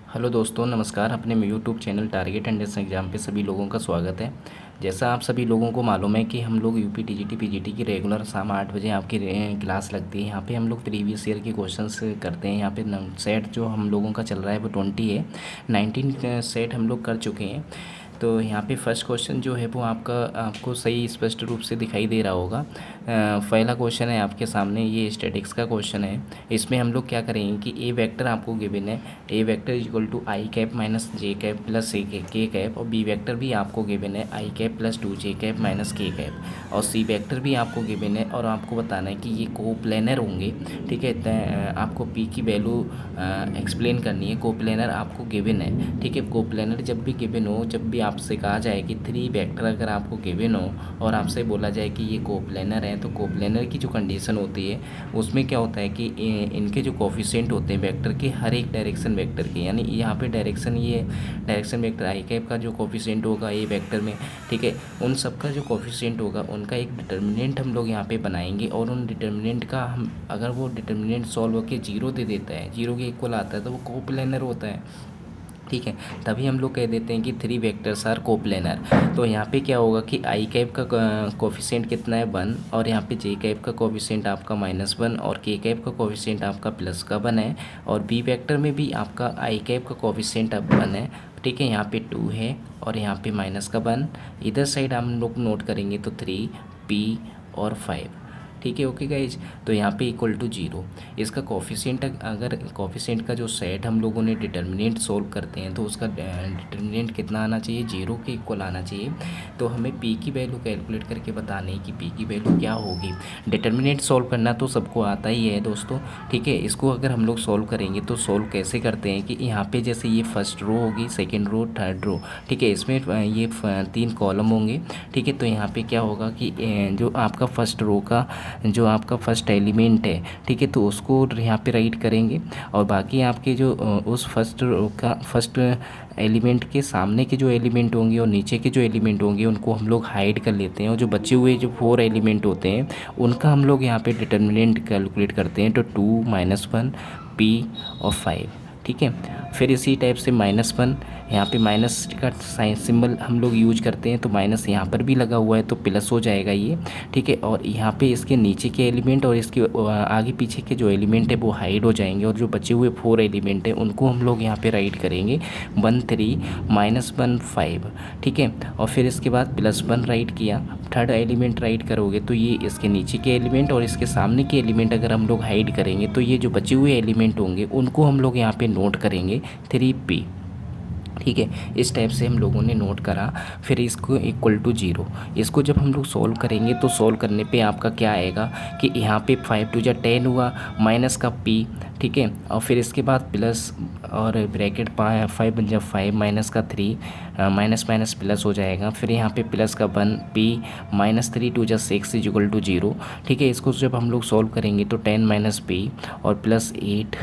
Hello दोस्तों, नमस्कार। अपने YouTube channel target and exam पे सभी लोगों का स्वागत है। जैसा आप सभी लोगों को मालूम है कि हम लोग यूपी टीजीटी पीजीटी की रेगुलर शाम 8 बजे आपकी क्लास लगती है। यहाँ पे हम लोग प्रीवियस ईयर के क्वेश्चंस करते हैं। यहाँ पे सेट जो हम लोगों का चल रहा है वो 20 है। 19 सेट हम लोग कर चुके हैं। तो यहाँ पे फर्स्ट क्वेश्चन जो है वो आपको सही स्पष्ट रूप से दिखाई दे रहा होगा। पहला क्वेश्चन है आपके सामने, ये स्टैटिक्स का क्वेश्चन है। इसमें हम लोग क्या करेंगे कि ए वेक्टर आपको गिवन है, A vector is equal to I cap minus J cap plus K cap, और बी वेक्टर भी आपको गिवन है I cap plus 2 J cap minus K cap, और सी वेक्टर भी आपको गिवन है। और आपको बताना है कि ये कोप्लेनर होंगे। ठीक है, आपको पी की वैल्यू एक्सप्लेन करनी है। कोप्लेनर आपको गिवन है। ठीक है, कोप्लेनर जब भी गिवन हो, जब भी आपसे कहा जाए कि 3 वेक्टर अगर आपको गिवन हो और आपसे बोला जाए कि ये कोप्लेनर है, तो कोप्लेनर की जो कंडीशन होती है उसमें क्या होता है कि इनके जो कोफिशिएंट होते हैं वेक्टर के, हर एक डायरेक्शन वेक्टर के, यानी यहाँ पे डायरेक्शन, ये डायरेक्शन वेक्टर आई कैप का जो कोफिशिएंट होगा ये वेक्टर में, ठीक है, उन सब का जो कोफिशिएंट होगा उनका एक डिटर्मिनेंट हम लोग यहाँ पे बनाएंगे। और उन डिटर्मिनेंट का हम, अगर वो डिटर्मिनेंट सॉल्व होकर 0 दे देता है, 0 के इक्वल आता है, तो वो कोप्लेनर होता है। ठीक है, तभी हम लोग कह देते हैं कि 3 वेक्टर्स आर कोप्लेनर। तो यहाँ पे क्या होगा कि आई कैप का कोफिशिएंट कितना है 1, और यहाँ पे जे कैप का कोफिशिएंट आपका -1, और के कैप का कोफिशिएंट आपका +1 है, और बी वेक्टर में भी आपका आई कैप का कोफिशिएंट अब 1 है। ठीक है, यहाँ पे 2 है और यहाँ पे -1। इधर साइड हम लोग नोट करेंगे तो 3 P और 5। ठीक है, ओके गाइज। तो यहाँ पे इक्वल टू 0 इसका कोफिशिएंट, अगर कोफिशिएंट का जो सेट हम लोगों ने डिटर्मिनेंट सोल्व करते हैं तो उसका डिटर्मिनेंट कितना आना चाहिए, 0 के इक्वल आना चाहिए। तो हमें पी की वैल्यू कैलकुलेट करके बताने है कि पी की वैल्यू क्या होगी। डिटर्मिनेंट सोल्व करना तो सबको आता ही है दोस्तों। ठीक है, इसको अगर हम लोग सोल्व करेंगे तो सोल्व कैसे करते हैं कि यहाँ पे जैसे ये फर्स्ट रो होगी, सेकेंड रो, थर्ड रो। ठीक है, इसमें ये 3 कॉलम होंगे। ठीक है, तो यहाँ पे क्या होगा कि जो आपका फर्स्ट रो का जो आपका फर्स्ट एलिमेंट है, ठीक है, तो उसको यहाँ पे राइट करेंगे, और बाकी आपके जो उस फर्स्ट रो का फर्स्ट एलिमेंट के सामने के जो एलिमेंट होंगे और नीचे के जो एलिमेंट होंगे उनको हम लोग हाइड कर लेते हैं, और जो बचे हुए जो 4 एलिमेंट होते हैं उनका हम लोग यहाँ पे डिटर्मिनेंट कैलकुलेट करते हैं। तो 2 -1 P और 5। ठीक है, फिर इसी टाइप से -1, यहाँ पे माइनस का साइन सिंबल हम लोग यूज करते हैं, तो माइनस यहाँ पर भी लगा हुआ है तो प्लस हो जाएगा ये। ठीक है, और यहाँ पे इसके नीचे के एलिमेंट और इसके आगे पीछे के जो एलिमेंट है वो हाइड हो जाएंगे, और जो बचे हुए 4 एलिमेंट है उनको हम लोग यहाँ पे राइट करेंगे 1 3 -1 5। ठीक है, और फिर इसके बाद +1 राइट किया, थर्ड एलिमेंट राइट करोगे तो ये इसके नीचे के एलिमेंट और इसके सामने के एलिमेंट अगर हम लोग हाइड करेंगे तो ये जो बचे हुए एलिमेंट होंगे उनको हम लोग यहाँ पे नोट करेंगे 3P। ठीक है, इस टाइप से हम लोगों ने नोट करा। फिर इसको इक्वल टू 0, इसको जब हम लोग सोल्व करेंगे तो सोल्व करने पे आपका क्या आएगा कि यहाँ पे 5 2 10 हुआ, माइनस का P। ठीक है, और फिर इसके बाद प्लस और ब्रैकेट 5 बन जाए 5 माइनस का 3, माइनस माइनस प्लस हो जाएगा। फिर यहाँ पे प्लस का 1 P -3 2 6 इज इक्वल टू 0। ठीक है, इसको जब हम लोग सोल्व करेंगे तो 10 - P और +8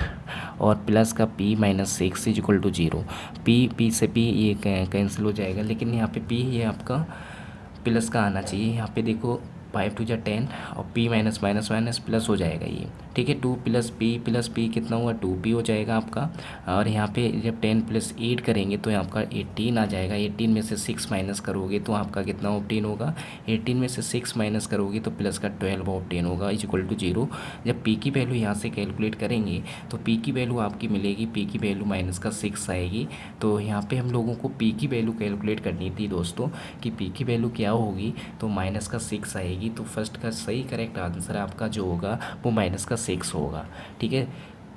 और प्लस का P -6 is equal to 0। P से P ये कैंसिल हो जाएगा, लेकिन यहाँ पे P ये आपका प्लस का आना चाहिए। यहाँ पे देखो 5 2 10 और P minus minus minus plus हो जाएगा ये। ठीक है, 2 + P कितना हुआ, 2P हो जाएगा आपका। और यहाँ पे जब 10 + 8 करेंगे तो आपका 18 आ जाएगा। 18 में से 6 माइनस करोगे तो आपका कितना ऑब्टेन होगा, 18 में से 6 माइनस करोगे तो प्लस का 12 ऑब्टेन होगा इज इक्वल टू 0। जब P की वैल्यू यहाँ से कैलकुलेट करेंगे तो P की वैल्यू आपकी मिलेगी, P की वैल्यू माइनस का 6 आएगी। तो यहाँ पे हम लोगों को P की वैल्यू कैलकुलेट करनी थी दोस्तों कि P की वैल्यू क्या होगी, तो माइनस का 6 आएगी। तो फर्स्ट का सही करेक्ट आंसर आपका जो होगा वो माइनस का 6 होगा। ठीक है,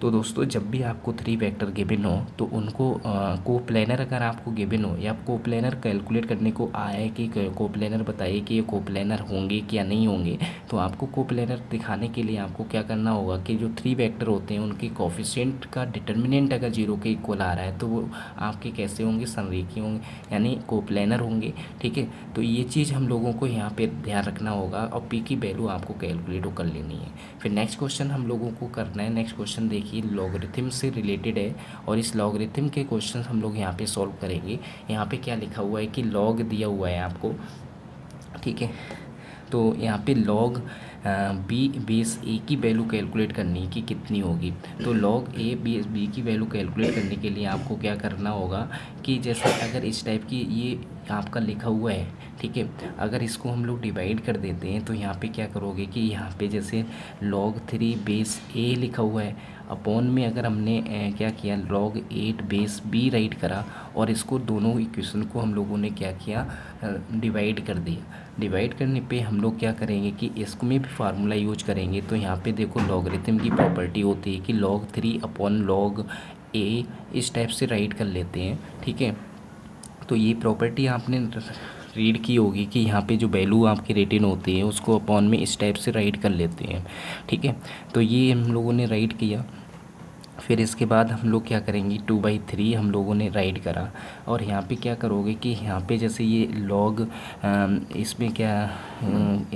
तो दोस्तों जब भी आपको 3 वेक्टर गिवन हो तो उनको कोप्लेनर अगर आपको गिवन हो या कोप्लेनर कैलकुलेट करने को आए कि कोप्लेनर बताइए कि ये कोप्लेनर होंगे क्या नहीं होंगे, तो आपको कोप्लेनर दिखाने के लिए आपको क्या करना होगा कि जो 3 वेक्टर होते हैं उनके कोफिशिएंट का डिटर्मिनेंट अगर 0 के इक्वल आ रहा है तो वो आपके कैसे होंगे, संरेखीय होंगे, यानी कोप्लेनर होंगे। ठीक है, तो ये चीज़ हम लोगों को यहाँ पे ध्यान रखना होगा, और P की वैल्यू आपको कैलकुलेट कर लेनी है। फिर नेक्स्ट क्वेश्चन हम लोगों को करना है। नेक्स्ट क्वेश्चन देखिए, लॉगरिथम से रिलेटेड है, और इस लॉगरिथम के क्वेश्चन हम लोग यहाँ पे सॉल्व करेंगे। यहाँ पे क्या लिखा हुआ है कि लॉग दिया हुआ है आपको। ठीक है, तो यहाँ पे लॉग बी बेस ए की वैल्यू कैलकुलेट करनी है कि कितनी होगी। तो लॉग ए बेस बी की वैल्यू कैलकुलेट करने के लिए आपको क्या करना होगा कि जैसे अगर इस टाइप की ये आपका लिखा हुआ है, ठीक है, अगर इसको हम लोग डिवाइड कर देते हैं तो यहाँ पे क्या करोगे कि यहाँ पे जैसे log 3 बेस ए लिखा हुआ है, अपॉन में अगर हमने क्या किया log 8 बेस बी राइट करा, और इसको दोनों इक्वेशन को हम लोगों ने क्या किया, डिवाइड कर दिया। डिवाइड करने पे हम लोग क्या करेंगे कि इसको में भी फार्मूला यूज करेंगे। तो यहाँ पे देखो लॉगरिथम की प्रॉपर्टी होती है कि log 3 अपॉन log ए इस टाइप से राइट कर लेते हैं, ठीक है। तो ये प्रॉपर्टी आपने रीड की होगी कि यहाँ पे जो वैल्यू आपकी रिटन होती है उसको अपॉन में इस टाइप से राइट कर लेते हैं, ठीक है। तो ये हम लोगों ने राइट किया। फिर इसके बाद हम लोग क्या करेंगे, 2/3 हम लोगों ने राइट करा, और यहाँ पे क्या करोगे कि यहाँ पे जैसे ये लॉग इसमें क्या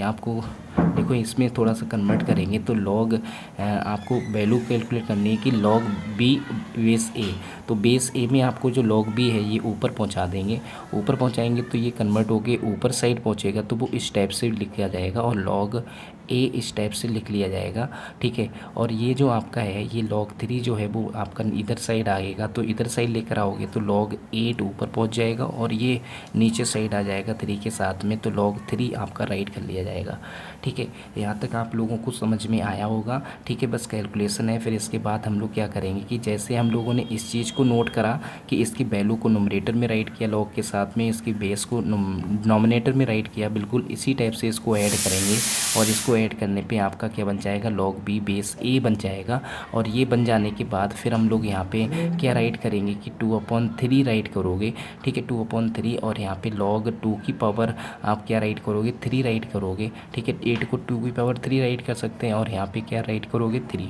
आपको देखो इसमें थोड़ा सा कन्वर्ट करेंगे तो लॉग आपको वैल्यू कैलकुलेट करनी है कि लॉग बी बेस ए। तो बेस ए में आपको जो लॉग बी है ये ऊपर पहुंचा देंगे, ऊपर पहुंचाएंगे तो ये कन्वर्ट होके ऊपर साइड पहुंचेगा, तो वो इस टाइप से लिखा जाएगा, और लॉग ए इस टाइप से लिख लिया जाएगा, ठीक है। और ये जो आपका है ये log 3 जो है वो आपका इधर साइड आएगा, तो इधर साइड लेकर आओगे तो log 8 ऊपर पहुंच जाएगा, और ये नीचे साइड आ जाएगा 3 के साथ में, तो log 3 आपका राइट कर लिया जाएगा, ठीक है। यहाँ तक आप लोगों को समझ में आया होगा, ठीक है। बस कैलकुलेशन है। फिर इसके बाद हम लोग क्या करेंगे कि जैसे हम लोगों ने इस चीज़ को नोट करा कि इसकी वैल्यू को नोमिनेटर में राइट किया log के साथ में, इसकी बेस को नोमिनेटर में राइट किया, बिल्कुल इसी टाइप से इसको ऐड करेंगे, और इसको ऐड करने पे आपका क्या बन जाएगा, log b बेस a बन जाएगा। और ये बन जाने के बाद फिर हम लोग यहाँ पे क्या राइट करेंगे कि 2/3 राइट करोगे, ठीक है, 2/3, और यहाँ पे log 2 की पावर आप क्या राइट करोगे, 3 राइट करोगे, ठीक है। 8 को 2 की पावर 3 राइट कर सकते हैं, और यहाँ पे क्या राइट करोगे, 3,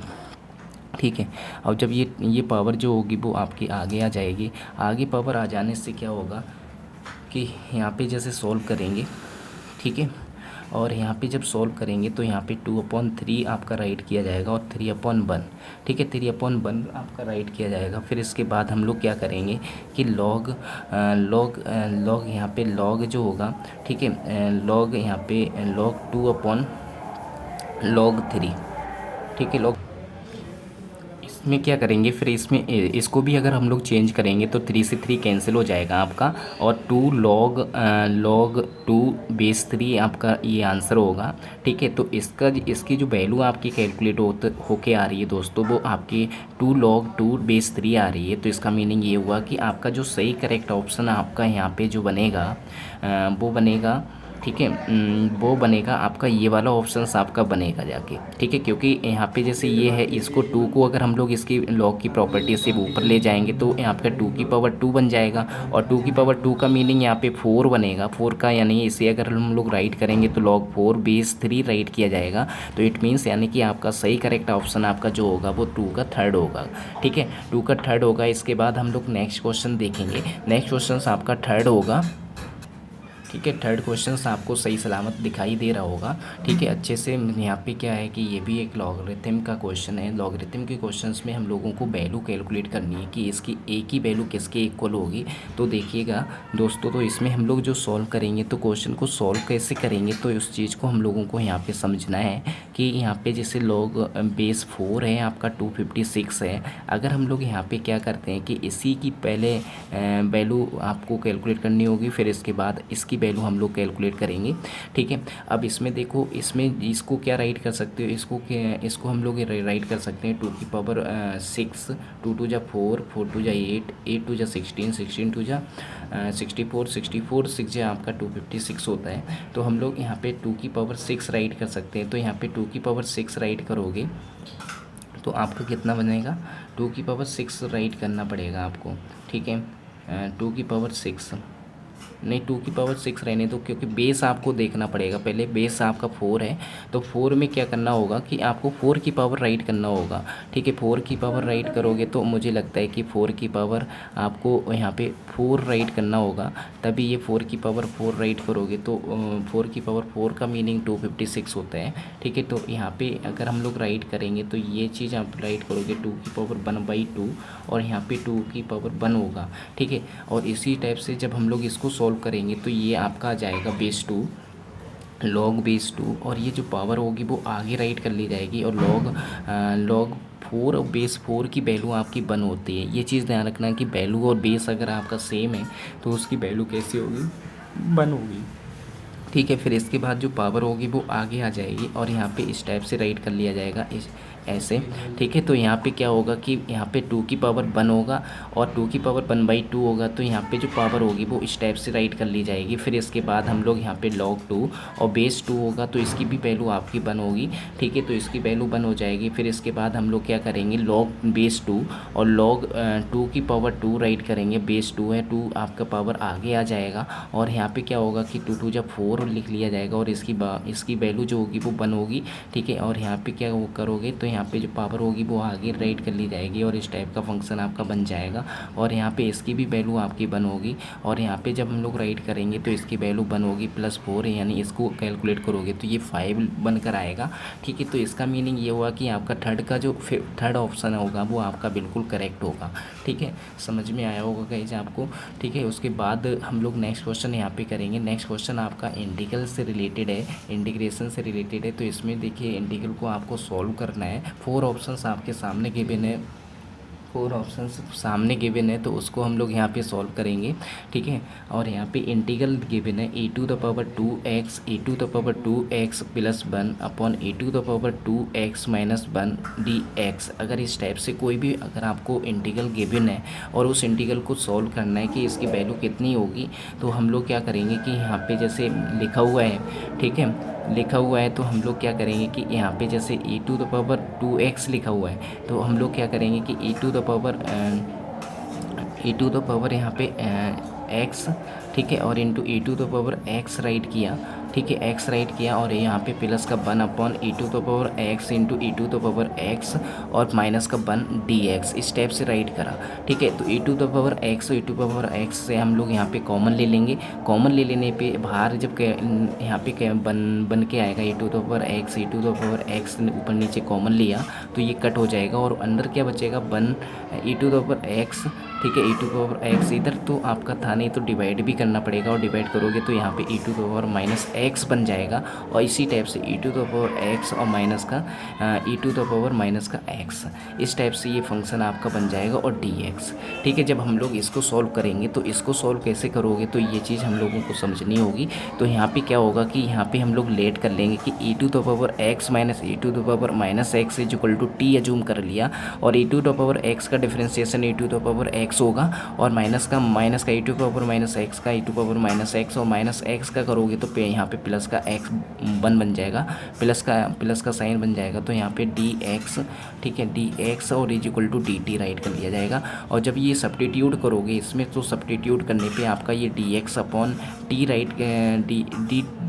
ठीक है। अब जब ये पावर जो होगी वो आपकी आगे आ जाएगी। आगे पावर आ जाने से क्या होगा कि यहाँ पे जैसे सॉल्व करेंगे, ठीक है, और यहाँ पे जब सॉल्व करेंगे तो यहाँ पे 2/3 आपका राइट किया जाएगा, और 3/1, ठीक है, 3/1 आपका राइट किया जाएगा। फिर इसके बाद हम लोग क्या करेंगे कि लॉग यहाँ पे लॉग जो होगा, ठीक है, लॉग यहाँ पे log 2/log 3, ठीक है, लॉग इसमें क्या करेंगे, फिर इसमें इसको भी अगर हम लोग चेंज करेंगे तो 3 से 3 कैंसिल हो जाएगा आपका, और 2 log 2 बेस 3 आपका ये आंसर होगा, ठीक है। तो इसकी जो वैल्यू आपकी कैलकुलेट होके आ रही है दोस्तों, वो आपकी 2 log 2 बेस 3 आ रही है। तो इसका मीनिंग ये हुआ कि आपका जो सही करेक्ट ऑप्शन आपका यहाँ पे जो बनेगा वो बनेगा, ठीक है, वो बनेगा आपका ये वाला ऑप्शन आपका बनेगा जाके, ठीक है। क्योंकि यहाँ पे जैसे ये है, इसको 2 को अगर हम लोग इसकी लॉग की प्रॉपर्टी से ऊपर ले जाएंगे तो यहाँ पे 2 की पावर 2 बन जाएगा, और 2 की पावर 2 का मीनिंग यहाँ पे 4 बनेगा, 4 का, यानी इसे अगर हम लोग राइट करेंगे तो log 4 बेस 3 राइट किया जाएगा। तो इट मीन्स यानी कि आपका सही करेक्ट ऑप्शन आपका जो होगा वो 2 का थर्ड होगा, ठीक है, 2 का थर्ड होगा। इसके बाद हम लोग नेक्स्ट क्वेश्चन देखेंगे। नेक्स्ट क्वेश्चन आपका थर्ड होगा, ठीक है, थर्ड क्वेश्चन आपको सही सलामत दिखाई दे रहा होगा, ठीक है, अच्छे से। यहाँ पे क्या है कि ये भी एक लॉगरिथम का क्वेश्चन है। लॉगरिथम के क्वेश्चंस में हम लोगों को वैल्यू कैलकुलेट करनी है कि इसकी ए की वैल्यू किसके इक्वल होगी। तो देखिएगा दोस्तों, तो इसमें हम लोग जो सॉल्व करेंगे तो क्वेश्चन को सॉल्व कैसे करेंगे, तो उस चीज़ को हम लोगों को यहाँ पर समझना है कि यहाँ पर जैसे log बेस 4 है आपका 256 है। अगर हम लोग यहाँ पर क्या करते हैं कि इसी की पहले वैल्यू आपको कैलकुलेट करनी होगी, फिर इसके बाद इसकी वैल्यू हम लोग कैलकुलेट करेंगे, ठीक है। अब इसमें देखो, इसमें इसको क्या राइट कर सकते हो, इसको हम लोग राइट कर सकते हैं 2 की पावर 6, 2 2 जा 4, 4 2 जा 8, 8 2 जा 16, 16 2 जा 64, 64 6 जा आपका 256 होता है। तो हम लोग यहाँ पे 2 की पावर 6 राइट कर सकते हैं। तो यहाँ पे 2 की पावर 6 राइट करोगे तो आपका कितना बनेगा, 2 की पावर 6 राइट करना पड़ेगा आपको, ठीक है। 2 की पावर 6 नहीं, 2 की पावर 6 रहने दो, क्योंकि बेस आपको देखना पड़ेगा पहले। बेस आपका 4 है, तो 4 में क्या करना होगा कि आपको 4 की पावर राइट करना होगा, ठीक है। 4 की पावर राइट करोगे तो मुझे लगता है कि 4 की पावर आपको यहाँ पे 4 राइट करना होगा, तभी ये 4 की पावर 4 राइट करोगे तो 4 की पावर 4 का मीनिंग 256 होता है, ठीक है। तो यहाँ पे अगर हम लोग राइट करेंगे तो ये चीज़ आप राइट करोगे 2 की पावर 1/2, और यहाँ पे 2 की पावर 1 होगा, ठीक है। और इसी टाइप से जब हम लोग इसको सॉल्व करेंगे तो ये आपका आ जाएगा बेस 2, log बेस 2, और ये जो पावर होगी वो आगे राइट कर ली जाएगी, और log 4 और बेस 4 की वैल्यू आपकी 1 होती है। ये चीज़ ध्यान रखना कि वैल्यू और बेस अगर आपका सेम है तो उसकी वैल्यू कैसी होगी, 1 होगी। ठीक है, फिर इसके बाद जो पावर होगी वो आगे आ जाएगी, और यहाँ पे इस टाइप से राइट कर लिया जाएगा, इस ऐसे। ठीक है, तो यहाँ पे क्या होगा कि यहाँ पे 2 की पावर 1 होगा, और 2 की पावर 1/2 होगा, तो यहाँ पे जो पावर होगी वो इस टाइप से राइट कर ली जाएगी। फिर इसके बाद हम लोग यहाँ पे log 2 और बेस 2 होगा, तो इसकी भी वैल्यू आपकी 1 होगी। ठीक है, तो इसकी वैल्यू 1 हो जाएगी। फिर इसके बाद हम लोग क्या करेंगे, log बेस 2 और log 2 की पावर 2 राइट करेंगे। बेस 2 है, 2 आपका पावर आगे आ जाएगा, और यहाँ पे क्या होगा कि 2 2 जब 4 लिख लिया जाएगा, और इसकी वैल्यू जो होगी वो 1 होगी। ठीक है, और यहाँ पे क्या वो करोगे तो यहाँ पे जो पावर होगी वो आगे राइट कर ली जाएगी, और इस टाइप का फंक्शन आपका बन जाएगा। और यहाँ पे इसकी भी वैल्यू आपकी 1 होगी, और यहाँ पे जब हम लोग राइट करेंगे तो इसकी वैल्यू 1 होगी +4, यानी इसको कैलकुलेट करोगे तो ये 5 बनकर आएगा। ठीक है, तो इसका मीनिंग ये हुआ कि आपका थर्ड ऑप्शन होगा वो आपका बिल्कुल करेक्ट होगा। ठीक है, समझ में आया होगा गाइस आपको। ठीक है, उसके बाद हम लोग नेक्स्ट क्वेश्चन यहाँ पे करेंगे। नेक्स्ट क्वेश्चन आपका इंटीग्रल से रिलेटेड है, इंटीग्रेशन से रिलेटेड है। तो इसमें देखिए इंटीग्रल को आपको सॉल्व करना है। 4 ऑप्शंस आपके सामने गिवन है, 4 ऑप्शंस सामने गिवन है, तो उसको हम लोग यहाँ पे सॉल्व करेंगे। ठीक है, और यहाँ पे इंटीग्रल गिवन है e⁻²x e⁻²x + 1 upon e⁻²x - 1 dx। अगर इस टाइप से कोई भी अगर आपको इंटीग्रल गिवन है और उस इंटीग्रल को सॉल्व करना है कि इसकी वैल्यू कितनी होगी, तो हम लोग क्या करेंगे कि यहाँ पे जैसे लिखा हुआ है, ठीक है, लिखा हुआ है, तो हम लोग क्या करेंगे कि यहाँ पे जैसे e⁻²x लिखा हुआ है, तो हम लोग क्या करेंगे कि यहाँ पे x, ठीक है, और इंटू e⁻x राइट किया। ठीक है, x राइट किया, और यहाँ पे प्लस का 1 अपॉन e⁻x इंटू e⁻x और माइनस का 1 dx, इस टाइप से राइट करा। ठीक है, तो e⁻x और e⁻x से हम लोग यहाँ पे कॉमन ले लेंगे। कॉमन ले लेने पे बाहर जब यहाँ पे बन के आएगा e⁻x ऊपर नीचे कॉमन लिया तो ये कट हो जाएगा, और अंदर क्या बचेगा 1 e⁻x। ठीक है, e⁻x इधर तो आपका था नहीं, तो डिवाइड भी करना पड़ेगा, और डिवाइड करोगे तो यहाँ पे e⁻x बन जाएगा, और इसी टाइप से e⁻x और माइनस का e⁻x, इस टाइप से ये फंक्शन आपका बन जाएगा, और dx। ठीक है, जब हम लोग इसको सॉल्व करेंगे तो इसको सॉल्व कैसे करोगे, तो ये चीज़ हम लोगों को समझनी होगी। तो यहाँ पे क्या होगा कि यहाँ पे हम लोग लेट कर लेंगे कि e⁻x - e⁻x = t एज्यूम कर लिया, और e⁻x का डिफरेंशिएशन e⁻x होगा, और माइनस का e⁻x और माइनस x का करोगे तो यहाँ पे प्लस का x 1 बन जाएगा, प्लस का साइन बन जाएगा, तो यहाँ पे dx। ठीक है, dx और = dt राइट कर लिया जाएगा। और जब ये सब्स्टिट्यूट करोगे इसमें, तो सब्स्टिट्यूट करने पे आपका ये dx upon t right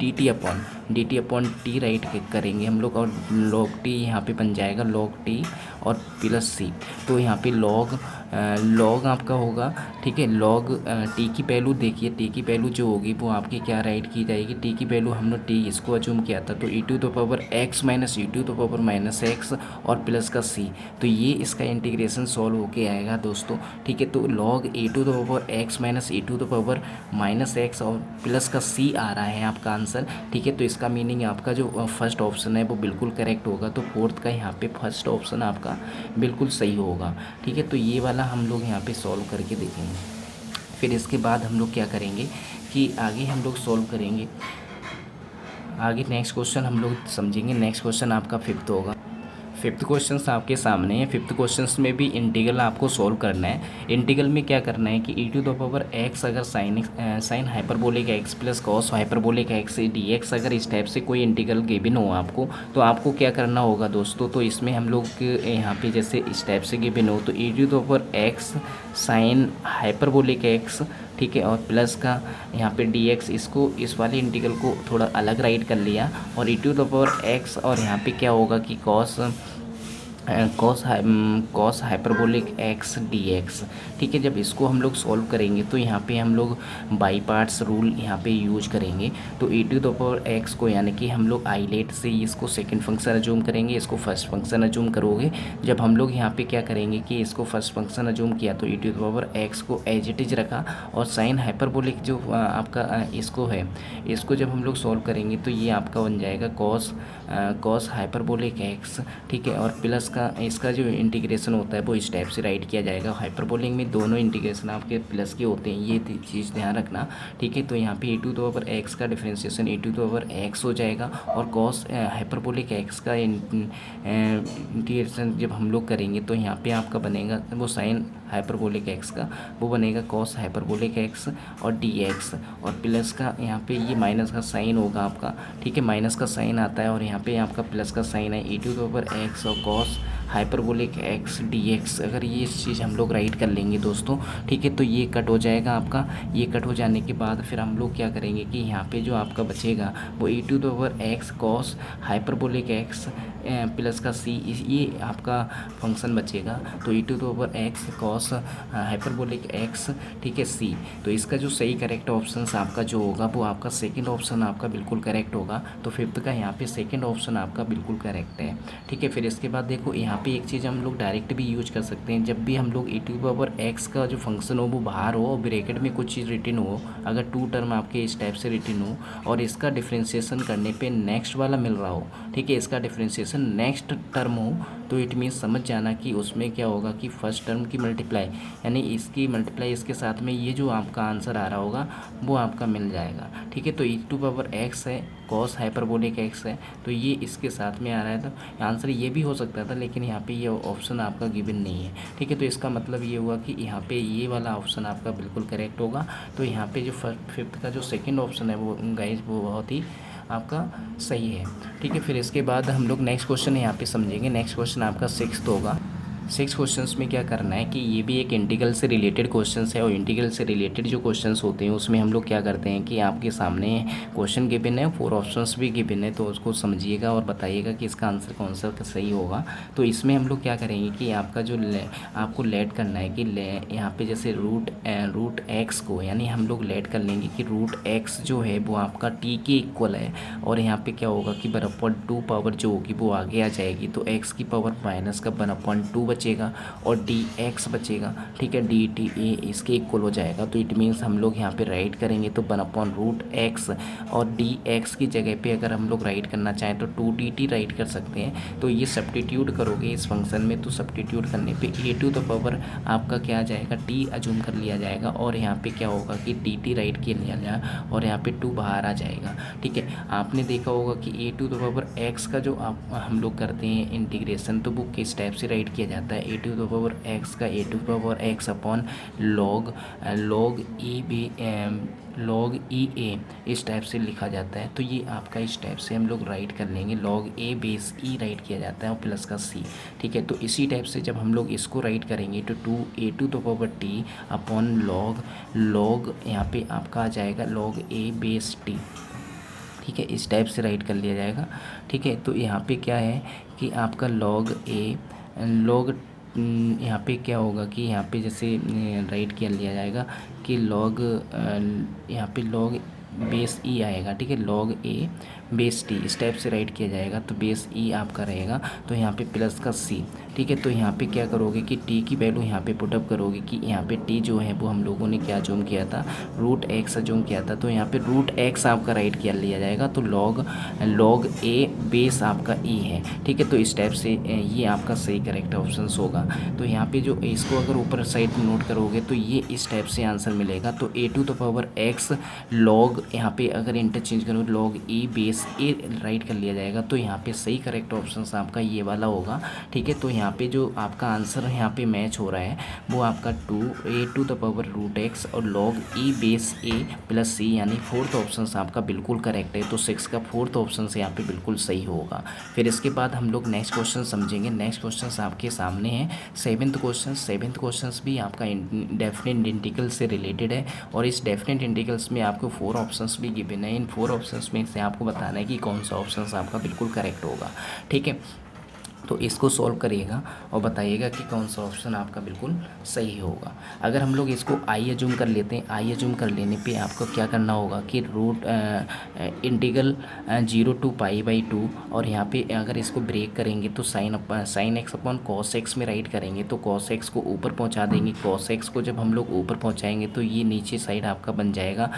dt upon t right करेंगे हम लोग, और log t यहाँ पे बन जाएगा log t और प्लस c। तो यहाँ पे log आपका होगा। ठीक है, log t की वैल्यू देखिए, t की वैल्यू जो होगी वो आपकी क्या राइट की जाएगी, t की वैल्यू हमने t इसको अज्यूम किया था, तो e⁻x - e⁻x और प्लस का c, तो ये इसका इंटीग्रेशन सॉल्व होके आएगा दोस्तों। ठीक है, तो log e⁻x - e⁻x और प्लस का c आ रहा है आपका आंसर। ठीक है, तो इसका मीनिंग आपका जो फर्स्ट ऑप्शन है वो बिल्कुल करेक्ट होगा, तो फोर्थ का यहाँ पे फर्स्ट ऑप्शन आपका बिल्कुल सही होगा। ठीक है, तो ये वाला हम लोग यहाँ पे सॉल्व करके देखेंगे। फिर इसके बाद हम लोग क्या करेंगे कि आगे हम लोग सॉल्व करेंगे, आगे नेक्स्ट क्वेश्चन हम लोग समझेंगे। नेक्स्ट क्वेश्चन आपका 5th होगा। 5th क्वेश्चन आपके सामने है। 5th क्वेश्चन में भी इंटीग्रल आपको सॉल्व करना है। इंटीग्रल में क्या करना है कि e⁻x अगर sine hyperbolic x plus cos hyperbolic x dx, अगर इस टाइप से कोई इंटीग्रल गिवन हो आपको, तो आपको क्या करना होगा दोस्तों, तो इसमें हम लोग यहाँ पे जैसे इस टाइप से गिवन हो तो e⁻x साइन हाइपरबोलिक x, ठीक है, और प्लस का यहाँ पे dx, इसको इस वाले इंटीग्रल को थोड़ा अलग राइट कर लिया, और e⁻x और यहाँ पे क्या होगा कि cos hyperbolic x D x. ठीक है, जब इसको हम लोग सॉल्व करेंगे तो यहाँ पे हम लोग बाई पार्ट्स रूल यहाँ पे यूज करेंगे। तो A to the power x को यानी कि हम लोग आईलेट से इसको सेकंड फंक्शन अजूम करेंगे, इसको फर्स्ट फंक्शन अजूम करोगे। जब हम लोग यहाँ पे क्या करेंगे कि इसको फर्स्ट फंक्शन अजूम किया तो A to the power x को एज इट इज रखा, और साइन हाइपरबोलिक जो आपका इसको है, इसको जब हम लोग सॉल्व करेंगे तो ये आपका बन जाएगा कॉस हाइपरबोलिक एक्स। ठीक है, और प्लस का इसका जो इंटीग्रेशन होता है वो इस टाइप से राइट किया जाएगा। हाइपरबोलिक में दोनों इंटीग्रेशन आपके प्लस के होते हैं, ये चीज़ ध्यान रखना। ठीक है, तो यहाँ पे a to the power x का differentiation a to the power x हो जाएगा, और कॉस हाइपरबोलिक एक्स का इंटीग्रेशन जब हम लोग करेंगे तो यहाँ पे आपका बनेगा वो साइन हाइपरबोलिक एक्स का, वो बनेगा कॉस हाइपरबोलिक एक्स और डी एक्स, और प्लस का यहाँ पे ये माइनस का साइन होगा आपका। ठीक है, माइनस का साइन आता है और यहाँ पे आपका प्लस का साइन है, A to the power x और cos hyperbolic x D x. अगर ये चीज़ हम लोग राइट कर लेंगे दोस्तों, ठीक है, तो ये कट हो जाएगा आपका। ये कट हो जाने के बाद फिर हम लोग क्या करेंगे कि यहाँ पे जो आपका बचेगा वो A to the power X cos hyperbolic X plus का सी, ये आपका फंक्शन बचेगा। तो A to the power X cos hyperbolic X, ठीक है, सी। तो इसका जो सही करेक्ट ऑप्शन आपका जो होगा वो आपका सेकंड ऑप्शन आपका बिल्कुल करेक्ट होगा। तो फिफ्थ का यहाँ पे सेकंड ऑप्शन आपका बिल्कुल करेक्ट है। ठीक है, फिर इसके बाद देखो यहाँ पे एक चीज़ हम लोग डायरेक्ट भी यूज कर सकते हैं। जब भी हम लोग ए टू द पावर एक्स का जो फंक्शन हो वो बाहर हो और ब्रैकेट में कुछ चीज़ रिटर्न हो, अगर टू टर्म आपके इस टाइप से रिटर्न हो और इसका डिफ्रेंशिएशन करने पे नेक्स्ट वाला मिल रहा हो, ठीक है, इसका डिफ्रेंशिएशन नेक्स्ट टर्म हो, तो इट मीन्स समझ जाना कि उसमें क्या होगा कि फर्स्ट टर्म की मल्टीप्लाई यानी इसकी मल्टीप्लाई इसके साथ में ये जो आपका आंसर आ रहा होगा वो आपका मिल जाएगा। ठीक है, तो e टू पावर एक्स है, कॉस हाइपरबोलिक एक्स है, तो ये इसके साथ में आ रहा है, तो आंसर ये भी हो सकता था, लेकिन यहाँ पे ये ऑप्शन आपका गिवन नहीं है। ठीक है, तो इसका मतलब ये हुआ कि यहाँ पे ये वाला ऑप्शन आपका बिल्कुल करेक्ट होगा। तो यहाँ पे जो फिफ्थ का जो सेकेंड ऑप्शन है वो गाइज वो बहुत ही आपका सही है। ठीक है, फिर इसके बाद हम लोग नेक्स्ट क्वेश्चन यहाँ पे समझेंगे। नेक्स्ट क्वेश्चन आपका सिक्स्थ होगा। सिक्स क्वेश्चंस में क्या करना है कि ये भी एक इंटीग्रल से रिलेटेड क्वेश्चंस है, और इंटीग्रल से रिलेटेड जो क्वेश्चंस होते हैं उसमें हम लोग क्या करते हैं कि आपके सामने क्वेश्चन गिवन है, 4 ऑप्शंस भी गिवन है, तो उसको समझिएगा और बताइएगा कि इसका आंसर कौन सा सही होगा। तो इसमें हम लोग क्या करेंगे कि आपका जो आपको लेट करना है कि यहाँ पे जैसे रूट एक्स को, यानी हम लोग लेट कर लेंगे कि रूट एक्स जो है वो आपका टी के इक्वल है, और यहाँ पे क्या होगा कि 1/2 पावर जो होगी वो आगे आ जाएगी, तो एक्स की पावर माइनस का 1/2 बचेगा और डी एक्स बचेगा। ठीक है, डी टी ए इसके इक्वल हो जाएगा। तो इट मीन्स हम लोग यहाँ पे राइट करेंगे तो 1/√x, और डी एक्स की जगह पे अगर हम लोग राइट करना चाहें तो 2dt राइट कर सकते हैं। तो ये सब्स्टिट्यूट करोगे इस फंक्शन में, तो सब्स्टिट्यूट करने पे ए टू द पावर आपका क्या आ जाएगा, टी अजूम कर लिया जाएगा, और यहाँ पे क्या होगा कि डी टी राइट किया लिया जाए और यहाँ पे 2 बाहर आ जाएगा। ठीक है, आपने देखा होगा कि ए टू द पावर एक्स का जो हम लोग करते हैं इंटीग्रेशन, तो वो किस टाइप से राइट किया जाता है, A to the power x का A to the power X upon log E A इस टाइप से लिखा जाता है। तो ये आपका इस टाइप से हम लोग राइट कर लेंगे, लॉग ए बेस ई राइट किया जाता है और प्लस का सी। ठीक है, तो इसी टाइप से जब हम लोग इसको राइट करेंगे तो A to the power T upon log यहाँ पे आपका आ जाएगा लॉग ए बेस टी। ठीक है, इस टाइप से राइट कर लिया जाएगा। ठीक है, तो यहाँ पे क्या है कि आपका लॉग यहाँ पे क्या होगा कि यहाँ पे जैसे राइट किया लिया जाएगा कि लॉग यहाँ पे लॉग बेस ई आएगा। ठीक है, लॉग ए बेस टी इस टाइप से राइट किया जाएगा, तो बेस ई आपका रहेगा, तो यहाँ पे प्लस का सी। ठीक है, तो यहाँ पे क्या करोगे कि टी की वैल्यू यहाँ पे पुटअप करोगे कि यहाँ पे टी जो है वो हम लोगों ने क्या जूम किया था, रूट एक्स जूम किया था, तो यहाँ पे रूट एक्स आपका राइट किया लिया जाएगा, तो लॉग ए बेस आपका ई है। ठीक है, तो इस टाइप से ये आपका सही करेक्ट ऑप्शन होगा। तो यहाँ पे जो इसको अगर ऊपर साइड नोट करोगे तो ये इस टाइप से आंसर मिलेगा। तो A to the power X log यहाँ पे अगर इंटरचेंज करो log E base A write कर लिया जाएगा, तो यहाँ पे सही करेक्ट ऑप्शन आपका ये वाला होगा। ठीक है, तो यहाँ पे जो आपका आंसर यहाँ पे मैच हो रहा है वो आपका A to the power root X और log E base A plus C, यानी फोर्थ ऑप्शन आपका बिल्कुल करेक्ट है। तो 6 का फोर्थ ऑप्शन यहाँ पे बिल्कुल सही होगा। फिर इसके बाद हम लोग नेक्स्ट क्वेश्चन समझेंगे। नेक्स्ट क्वेश्चन आपके सामने है सेवन्थ क्वेश्चन भी आपका डेफिनेट इंटीग्रल से रिलेटेड है, और इस डेफिनेट इंटीग्रल्स में आपको 4 ऑप्शंस भी गिवन है। इन 4 ऑप्शंस में से आपको बताना है कि कौन सा ऑप्शन आपका बिल्कुल करेक्ट होगा। ठीक है, तो इसको सॉल्व करिएगा और बताइएगा कि कौन सा ऑप्शन आपका बिल्कुल सही होगा। अगर हम लोग इसको आई एज्यूम कर लेते हैं, आई एज्यूम कर लेने पे आपको क्या करना होगा कि रूट इंटीग्रल 0 to π/2, और यहाँ पे अगर इसको ब्रेक करेंगे तो sine x upon cos x में राइट करेंगे, तो कॉस एक्स को ऊपर पहुँचा देंगे। कॉस एक्स को जब हम लोग ऊपर पहुँचाएंगे तो ये नीचे साइड आपका बन जाएगा,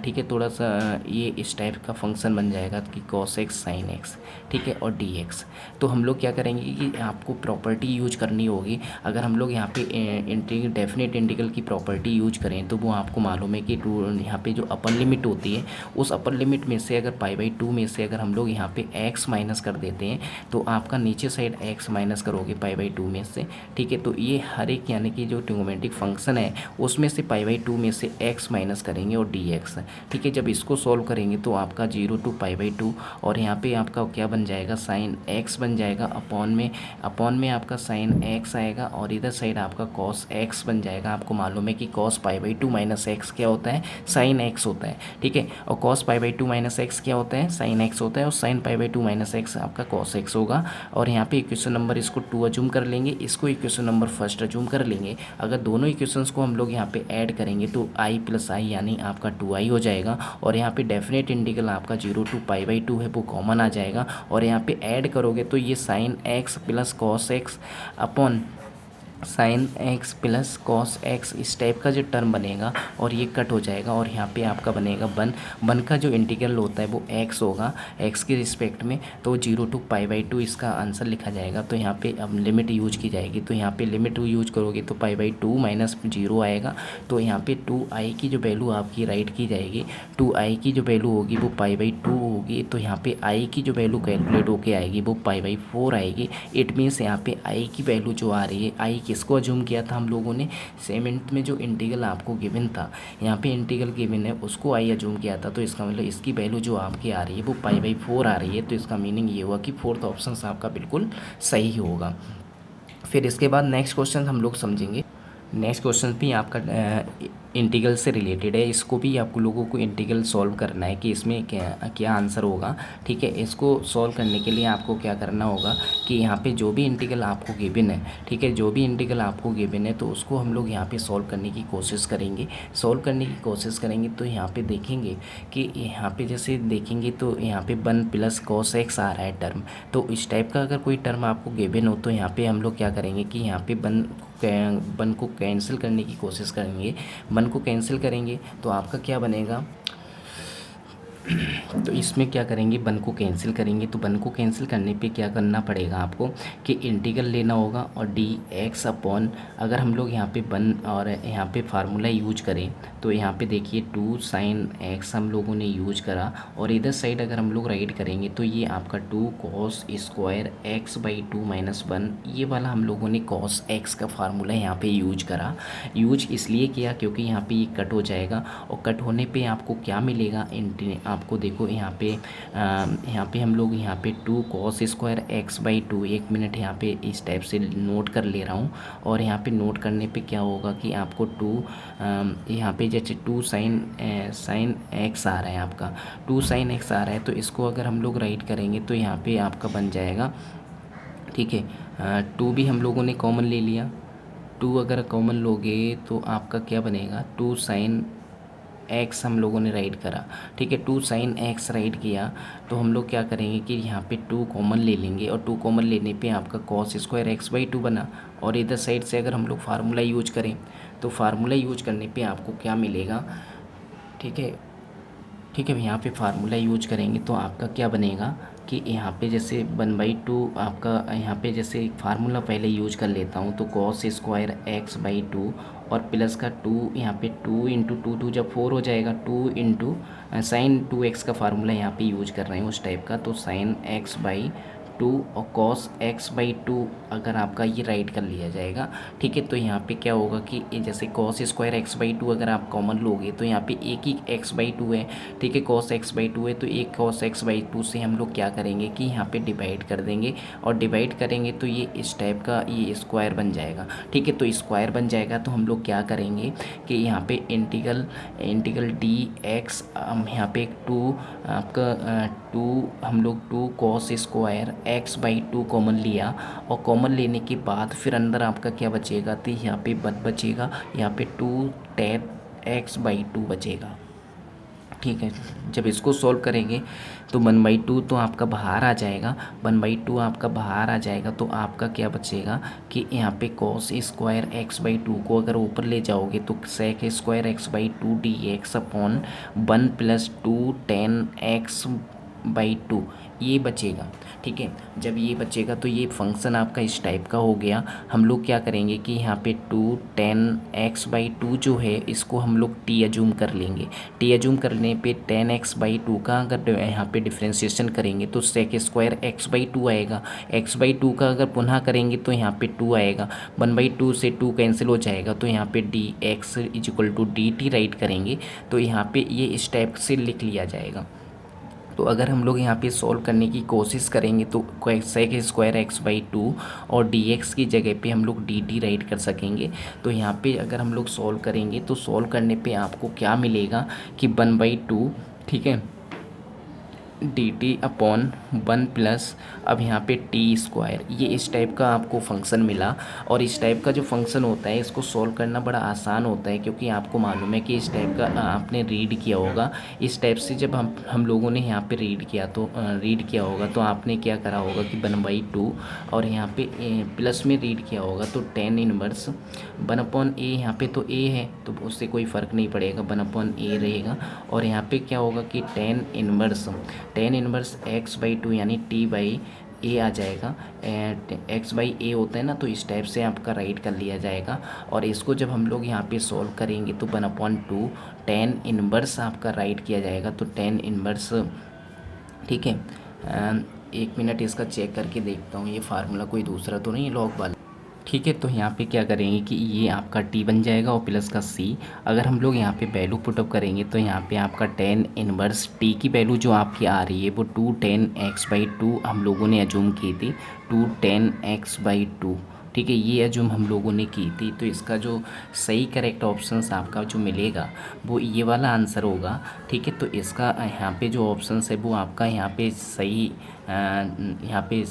ठीक है, थोड़ा सा ये इस टाइप का फंक्शन बन जाएगा कि कॉस एक्स साइन एक्स, ठीक है, और डी एक्स। तो हम लोग क्या करेंगे कि आपको प्रॉपर्टी यूज करनी होगी। अगर हम लोग यहाँ पे इंटीग्रल डेफिनेट इंटीग्रल की प्रॉपर्टी यूज करें तो वो आपको मालूम है कि यहाँ पे जो अपर लिमिट होती है उस अपर लिमिट में से अगर π/2 में से अगर हम लोग यहाँ पे x माइनस कर देते हैं तो आपका नीचे साइड x माइनस करोगे π/2 में से, ठीक है। तो ये हर एक यानी कि जो ट्रिग्नोमेट्रिक फंक्शन है उसमें से π/2 में से x माइनस करेंगे और dx, ठीक है। जब इसको सॉल्व करेंगे तो आपका 0 to π/2 और यहाँ पे आपका क्या बन जाएगा, साइन x बन जाएगा, अपॉन में आपका साइन x आएगा और इधर साइड आपका कॉस x बन जाएगा। आपको मालूम है कि कॉस π/2 माइनस एक्स क्या होता है, साइन x होता है, ठीक है। और कॉस π/2 माइनस एक्स क्या होता है, साइन x होता है, और साइन π/2 माइनस एक्स आपका कॉस x होगा। और यहाँ पे इक्वेशन नंबर इसको 2 अज्यूम कर लेंगे, इसको इक्वेशन नंबर फर्स्ट अज्यूम कर लेंगे। अगर दोनों इक्वेशंस को हम लोग यहाँ पे ऐड करेंगे तो i प्लस आई यानी आपका 2i हो जाएगा। और यहाँ पे डेफिनेट इंटीग्रल आपका 0 to π/2 है वो कॉमन आ जाएगा, और यहाँ पे ऐड करोगे तो ये sine x plus cos x upon sine x plus cos x इस टाइप का जो टर्म बनेगा और ये कट हो जाएगा। और यहाँ पे आपका बनेगा वन का जो इंटीग्रल होता है वो x होगा, x के रिस्पेक्ट में, तो 0 to π/2 इसका आंसर लिखा जाएगा। तो यहाँ पे अब लिमिट यूज की जाएगी, तो यहाँ पे लिमिट यूज करोगे तो π/2 माइनस 0 आएगा। तो यहाँ पे 2i की जो वैल्यू आपकी राइट की जाएगी, 2i की जो वैल्यू होगी वो π/2 होगी। तो यहाँ पे i की जो वैल्यू कैलकुलेट होके आएगी वो π/4 आएगी। इट मीन्स यहाँ पे i की वैल्यू जो आ रही है, i किसको अज्यूम किया था हम लोगों ने, सेमेंट में जो इंटीग्रल आपको गिवन था, यहाँ पे इंटीग्रल गिवन है उसको आई अज्यूम किया था। तो इसका मतलब इसकी वैल्यू जो आपकी आ रही है वो π/4 आ रही है। तो इसका मीनिंग ये हुआ कि फोर्थ ऑप्शन आपका बिल्कुल सही होगा। फिर इसके बाद नेक्स्ट क्वेश्चन हम लोग समझेंगे। नेक्स्ट क्वेश्चन भी आपका इंटीग्रल से रिलेटेड है, इसको भी आप लोगों को इंटीग्रल सॉल्व करना है कि इसमें क्या आंसर होगा, ठीक है। इसको सॉल्व करने के लिए आपको क्या करना होगा कि यहाँ पे जो भी इंटीग्रल आपको गिवन है, ठीक है, जो भी इंटीग्रल आपको गिवन है तो उसको हम लोग यहाँ पे सॉल्व करने की कोशिश करेंगे। तो यहाँ पे देखेंगे कि यहाँ पे जैसे देखेंगे तो यहाँ पे 1 प्लस कॉस एक्स आ रहा है टर्म। तो इस टाइप का अगर कोई टर्म आपको गिवन हो तो यहाँ पे हम लोग क्या करेंगे कि यहाँ पे 1 को कैंसिल करने की कोशिश करेंगे। 1 को कैंसिल करेंगे तो आपका क्या बनेगा, तो इसमें क्या करेंगे, 1 को कैंसिल करेंगे। तो 1 को कैंसिल करने पे क्या करना पड़ेगा आपको कि इंटीग्रल लेना होगा और dx अपॉन, अगर हम लोग यहाँ पे 1 और यहाँ पे फार्मूला यूज करें तो यहाँ पे देखिए 2 sin x हम लोगों ने यूज करा, और इधर साइड अगर हम लोग राइट करेंगे तो ये आपका 2 cos स्क्वायर x/2 माइनस 1, ये वाला हम लोगों ने cos x का फार्मूला यहाँ पे यूज करा। यूज इसलिए किया क्योंकि यहाँ पे ये कट हो जाएगा, और कट होने पे आपको क्या मिलेगा, आपको देखो यहाँ पे हम लोग यहाँ पे 2 cos स्क्वायर x/2, 1 मिनट यहाँ पे इस टाइप से नोट कर ले रहा हूँ। और यहाँ पे नोट करने पे क्या होगा कि आपको 2 यहाँ पे जैसे 2 साइन x आ रहा है, आपका 2 साइन x आ रहा है, तो इसको अगर हम लोग राइट करेंगे तो यहाँ पे आपका बन जाएगा, ठीक है। 2 भी हम लोगों ने कॉमन ले लिया, 2 अगर कॉमन लोगे तो आपका क्या बनेगा, 2 साइन x हम लोगों ने राइट करा, ठीक है। 2 साइन x राइट किया तो हम लोग क्या करेंगे कि यहाँ पे 2 कॉमन ले लेंगे, और 2 कॉमन लेने पे आपका cos स्क्वायर x/2 बना। और इधर साइड से अगर हम लोग फार्मूला यूज करें तो फार्मूला यूज करने पे आपको क्या मिलेगा, ठीक है, यहाँ पे फार्मूला यूज करेंगे तो आपका क्या बनेगा कि यहाँ पे जैसे 1/2 आपका, यहाँ पे जैसे फार्मूला पहले यूज कर लेता हूँ तो cos स्क्वायर x/2 और प्लस का 2, यहाँ पे 2 × 2 2 जब 4 हो जाएगा, 2 इंटू साइन 2x का फार्मूला यहाँ पे यूज कर रहे हैं उस टाइप का। तो साइन x/2 और cos x/2 अगर आपका ये राइट कर लिया जाएगा, ठीक है। तो यहाँ पे क्या होगा कि जैसे cos स्क्वायर x/2 अगर आप कॉमन लोगे तो यहाँ पे एक ही x/2 है, ठीक है, cos x/2 है, तो एक cos x/2 से हम लोग क्या करेंगे कि यहाँ पे डिवाइड कर देंगे, और डिवाइड करेंगे तो ये इस टाइप का ये स्क्वायर बन जाएगा, ठीक है। तो स्क्वायर बन जाएगा तो हम लोग क्या करेंगे कि यहाँ पे इंटीग्रल dx, हम यहाँ पे 2 आपका 2 हम लोग 2 cos स्क्वायर x/2 कॉमन लिया, और कॉमन लेने के बाद फिर अंदर आपका क्या बचेगा, तो यहाँ पे 1 बचेगा, यहाँ पे 2 tan x/2 बचेगा। ठीक है, जब इसको सॉल्व करेंगे तो 1/2 तो आपका बाहर आ जाएगा, 1/2 आपका बाहर आ जाएगा, तो आपका क्या बचेगा कि यहाँ पे cos स्क्वायर x/2 को अगर ऊपर ले जाओगे तो sec square x/2 dx upon 1 + 2 tan x/2 ये बचेगा। ठीक है, जब ये बचेगा तो ये फंक्शन आपका इस टाइप का हो गया। हम लोग क्या करेंगे कि यहाँ पे 2 tan x/2 जो है इसको हम लोग t एज्यूम कर लेंगे। t एज्यूम करने पे tan x/2 का अगर यहाँ पे डिफ्रेंशिएशन करेंगे तो sec स्क्वायर x/2 आएगा। x/2 का अगर पुनः करेंगे तो यहाँ पे 2 आएगा, 1/2 से 2 कैंसिल हो जाएगा, तो यहाँ पे dx = dt राइट करेंगे तो यहाँ पे ये इस टाइप से लिख लिया जाएगा। तो अगर हम लोग यहाँ पे सॉल्व करने की कोशिश करेंगे तो sec स्क्वायर x/2 और dx की जगह पे हम लोग dt राइट कर सकेंगे। तो यहाँ पे अगर हम लोग सॉल्व करेंगे तो सॉल्व करने पे आपको क्या मिलेगा कि 1/2, ठीक है, dt अपॉन 1 प्लस अब यहाँ पे टी स्क्वायर, ये इस टाइप का आपको फंक्शन मिला। और इस टाइप का जो फंक्शन होता है इसको सॉल्व करना बड़ा आसान होता है, क्योंकि आपको मालूम है कि इस टाइप का आपने रीड किया होगा। इस टाइप से जब हम लोगों ने यहाँ पे रीड किया होगा तो आपने क्या करा होगा कि 1/2 और यहाँ पे प्लस में रीड किया होगा तो tan इनवर्स 1/a, यहाँ पे तो a है तो उससे कोई फ़र्क नहीं पड़ेगा, 1/a रहेगा। और यहाँ पे क्या होगा कि tan इनवर्स x/2 यानी t/a आ जाएगा। x/a होता है ना, तो इस टाइप से आपका राइट कर लिया जाएगा। और इसको जब हम लोग यहाँ पे सॉल्व करेंगे तो 1/2 tan इनवर्स आपका राइट किया जाएगा। तो tan इनवर्स, ठीक है, 1 मिनट इसका चेक करके देखता हूँ ये फार्मूला कोई दूसरा तो नहीं लॉग वाला। ठीक है, तो यहाँ पे क्या करेंगे कि ये आपका t बन जाएगा और प्लस का c। अगर हम लोग यहाँ पे वैल्यू पुटअप करेंगे तो यहाँ पे आपका tan इनवर्स t की वैल्यू जो आपकी आ रही है वो 2 tan x/2 हम लोगों ने एज्यूम की थी, 2 tan x/2। ठीक है, ये एज्यूम हम लोगों ने की थी। तो इसका जो सही करेक्ट ऑप्शंस आपका जो मिलेगा वो ये वाला आंसर होगा। ठीक है, तो इसका यहाँ पे जो ऑप्शंस है वो आपका यहाँ पे सही, यहाँ पे